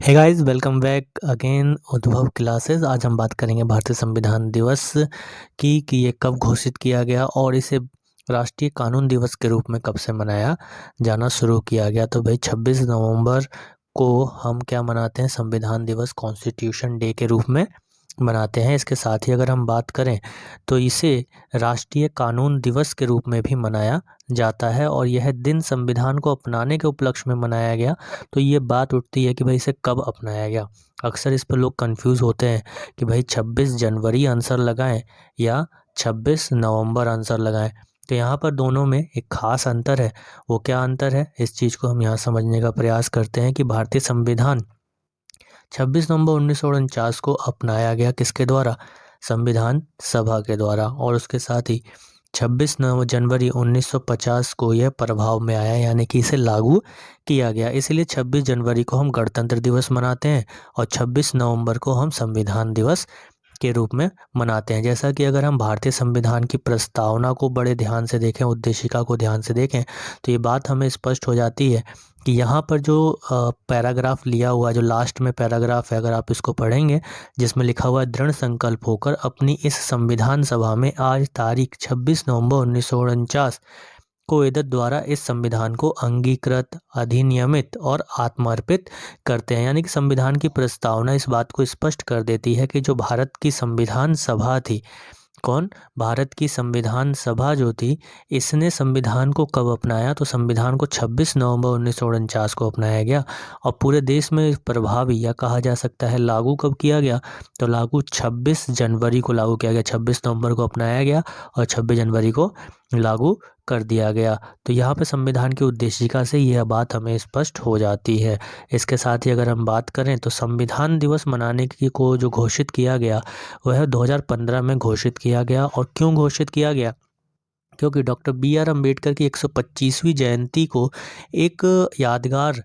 हे guys, welcome back again Udbhav classes. आज हम बात करेंगे भारतीय संविधान दिवस की कि ये कब घोषित किया गया और इसे राष्ट्रीय कानून दिवस के रूप में कब से मनाया जाना शुरू किया गया। तो भाई 26 नवंबर को हम क्या मनाते हैं, संविधान दिवस कॉन्स्टिट्यूशन डे के रूप में मनाते हैं। इसके साथ ही अगर हम बात करें तो इसे राष्ट्रीय कानून दिवस के रूप में भी मनाया जाता है और यह दिन संविधान को अपनाने के उपलक्ष्य में मनाया गया। तो ये बात उठती है कि भाई इसे कब अपनाया गया। अक्सर इस पर लोग कंफ्यूज होते हैं कि भाई 26 जनवरी आंसर लगाएं या 26 नवंबर आंसर लगाएं। तो यहाँ पर दोनों में एक खास अंतर है। वो क्या अंतर है, इस चीज़ को हम यहाँ समझने का प्रयास करते हैं कि भारतीय संविधान 26 नवंबर 1949 को अपनाया गया किसके द्वारा, संविधान सभा के द्वारा। और उसके साथ ही 26 जनवरी 1950 को यह प्रभाव में आया, यानी कि इसे लागू किया गया। इसलिए 26 जनवरी को हम गणतंत्र दिवस मनाते हैं और 26 नवंबर को हम संविधान दिवस के रूप में मनाते हैं। जैसा कि अगर हम भारतीय संविधान की प्रस्तावना को बड़े ध्यान से देखें, उद्देशिका को ध्यान से देखें, तो ये बात हमें स्पष्ट हो जाती है कि यहाँ पर जो पैराग्राफ लिया हुआ, जो लास्ट में पैराग्राफ है, अगर आप इसको पढ़ेंगे, जिसमें लिखा हुआ है दृढ़ संकल्प होकर अपनी इस संविधान सभा में आज तारीख 26 नवंबर 1949 को वेदत द्वारा इस संविधान को अंगीकृत, अधिनियमित और आत्मर्पित करते हैं। यानी कि संविधान की प्रस्तावना इस बात को स्पष्ट कर देती है कि जो भारत की संविधान सभा थी, कौन, भारत की संविधान सभा जो थी, इसने संविधान को कब अपनाया, तो संविधान को 26 नवंबर 1949 को अपनाया गया और पूरे देश में प्रभावी या कहा जा सकता है लागू कब किया गया, तो लागू 26 जनवरी को लागू किया गया। 26 नवंबर को अपनाया गया और 26 जनवरी को लागू कर दिया गया। तो यहाँ पे संविधान की उद्देशिका से यह बात हमें स्पष्ट हो जाती है। इसके साथ ही अगर हम बात करें तो संविधान दिवस मनाने की को जो घोषित किया गया वह 2015 में घोषित किया गया। और क्यों घोषित किया गया, क्योंकि डॉक्टर बी.आर. अम्बेडकर की 125वीं जयंती को एक यादगार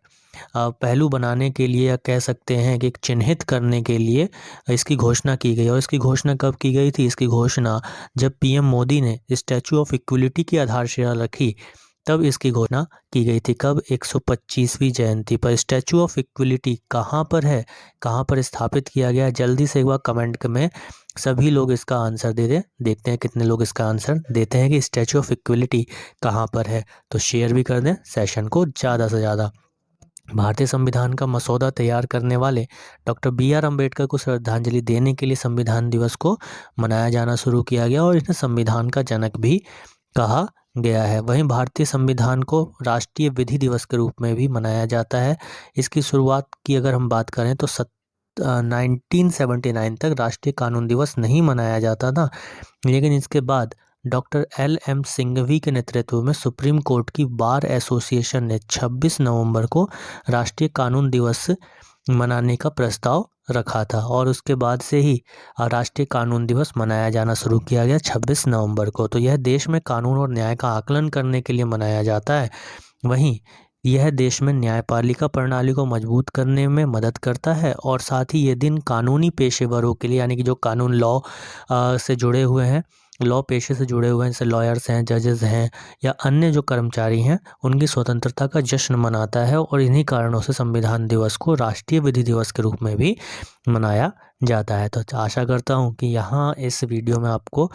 पहलू बनाने के लिए, या कह सकते हैं कि एक चिन्हित करने के लिए इसकी घोषणा की गई। और इसकी घोषणा कब की गई थी, इसकी घोषणा जब पीएम मोदी ने स्टैचू ऑफ इक्वलिटी की आधारशिला रखी, तब इसकी घोषणा की गई थी। कब, 125वीं जयंती पर। स्टैचू ऑफ इक्वलिटी कहाँ पर है, कहाँ पर स्थापित किया गया, जल्दी से एक बार कमेंट में सभी लोग इसका आंसर दे दें। देखते हैं कितने लोग इसका आंसर देते हैं कि स्टैचू ऑफ इक्वलिटी कहाँ पर है। तो शेयर भी कर दें सेशन को ज़्यादा से ज़्यादा। भारतीय संविधान का मसौदा तैयार करने वाले डॉक्टर बी.आर. अम्बेडकर को श्रद्धांजलि देने के लिए संविधान दिवस को मनाया जाना शुरू किया गया और इन्हें संविधान का जनक भी कहा गया है। वहीं भारतीय संविधान को राष्ट्रीय विधि दिवस के रूप में भी मनाया जाता है। इसकी शुरुआत की अगर हम बात करें तो 1979 तक राष्ट्रीय कानून दिवस नहीं मनाया जाता था, लेकिन इसके बाद डॉक्टर एल.एम. सिंघवी के नेतृत्व में सुप्रीम कोर्ट की बार एसोसिएशन ने 26 नवंबर को राष्ट्रीय कानून दिवस मनाने का प्रस्ताव रखा था और उसके बाद से ही राष्ट्रीय कानून दिवस मनाया जाना शुरू किया गया 26 नवंबर को। तो यह देश में कानून और न्याय का आकलन करने के लिए मनाया जाता है। वहीं यह देश में न्यायपालिका प्रणाली को मजबूत करने में मदद करता है और साथ ही ये दिन कानूनी पेशेवरों के लिए, यानी कि जो कानून लॉ से जुड़े हुए हैं, लॉ पेशे से जुड़े हुए हैं, जैसे लॉयर्स हैं, जजेस हैं या अन्य जो कर्मचारी हैं, उनकी स्वतंत्रता का जश्न मनाता है। और इन्हीं कारणों से संविधान दिवस को राष्ट्रीय विधि दिवस के रूप में भी मनाया जाता है। तो आशा करता हूँ कि यहाँ इस वीडियो में आपको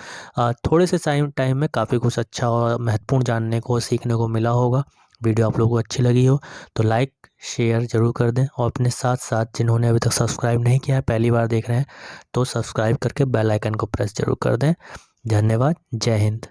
थोड़े से टाइम में काफ़ी कुछ अच्छा और महत्वपूर्ण जानने को, सीखने को मिला होगा। वीडियो आप लोगों को अच्छी लगी हो तो लाइक शेयर ज़रूर कर दें और अपने साथ साथ जिन्होंने अभी तक सब्सक्राइब नहीं किया है, पहली बार देख रहे हैं, तो सब्सक्राइब करके बेल आइकन को प्रेस जरूर कर दें। धन्यवाद। जय हिंद।